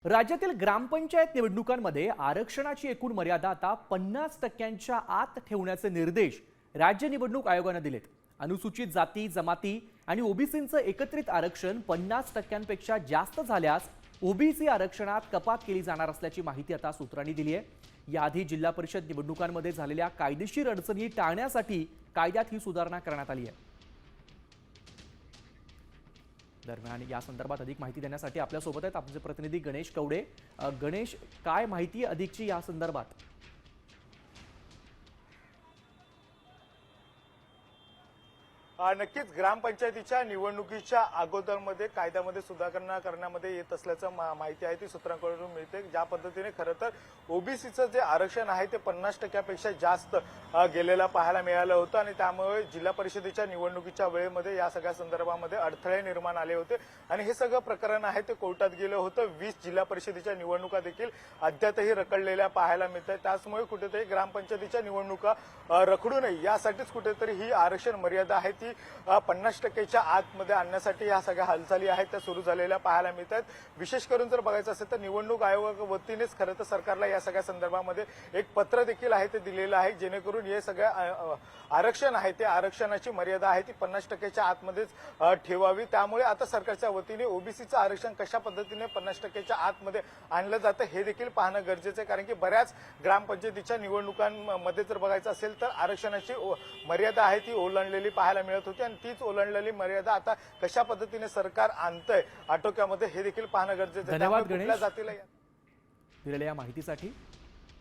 राज्यातील ग्रामपंचायत निवडणुकांमध्ये आरक्षणाची एकूण मर्यादा आता 50% आत ठेवण्याचे निर्देश राज्य निवडणूक आयोगाने दिलेत। अनुसूचित जाती जमाती आणि ओबीसींचं एकत्रित आरक्षण 50%पेक्षा जास्त झाल्यास ओबीसी आरक्षणात कपात केली जाणार असल्याची माहिती आता सूत्रांनी दिली आहे। याआधी जिल्हा परिषद निवडणुकांमध्ये झालेल्या कायदेशीर अडचणी टाळण्यासाठी कायद्यात ही सुधारणा करण्यात आली आहे। दरम्यान या संदर्भात अधिक माहिती देण्यासाठी आपल्या सोबत आहेत आमचे प्रतिनिधी गणेश कवडे। गणेश, काय माहिती अधिकची या संदर्भात? नक्कीच ग्रामपंचायतीच्या निवडणुकीच्या अगोदरमध्ये कायद्यामध्ये सुधारणा करण्यामध्ये येत असल्याचं माहिती आहे ती सूत्रांकडून मिळते। ज्या पद्धतीने खरं तर ओबीसीचं जे आरक्षण आहे ते 50%पेक्षा जास्त गेलेला पाहायला मिळालं होतं आणि त्यामुळे जिल्हा परिषदेच्या निवडणुकीच्या वेळेमध्ये या सगळ्या संदर्भामध्ये अडथळे निर्माण आले होते आणि हे सगळं प्रकरण आहे ते कोर्टात गेलं होतं। 20 जिल्हा परिषदेच्या निवडणुका देखील अद्यापही रखडलेल्या पाहायला मिळतात। त्यामुळे कुठेतरी ग्रामपंचायतीच्या निवडणुका रखडू नये यासाठीच कुठेतरी ही आरक्षण मर्यादा आहे ती 50%च्या आतमध्ये आणण्यासाठी या सगळ्या हालचाली आहेत त्या सुरू झालेल्या पाहायला मिळतात। विशेष करून जर बघायचं असेल तर निवडणूक आयोगाच्या वतीनेच खरं तर सरकारला या सगळ्या संदर्भामध्ये एक पत्र देखील आहे ते दिलेलं आहे, जेणेकरून हे सगळं आरक्षण आहे ते आरक्षणाची मर्यादा आहे ती 50%च्या आतमध्येच ठेवावी। त्यामुळे आता सरकारच्या वतीने ओबीसीचं आरक्षण कशा पद्धतीने 50%च्या आतमध्ये आणलं जातं हे देखील पाहणं गरजेचं आहे, कारण की बऱ्याच ग्रामपंचायतीच्या निवडणुकांमध्ये जर बघायचं असेल तर आरक्षणाची मर्यादा आहे ती ओलांडलेली पाहायला मिळत होती आणि तीच ओलांडलेली मर्यादा आता कशा पद्धतीने सरकार आणतंय आटोक्यामध्ये हे देखील पाहणं गरजेचं आहे। धन्यवाद गणेश जातीला दिलेल्या या माहितीसाठी।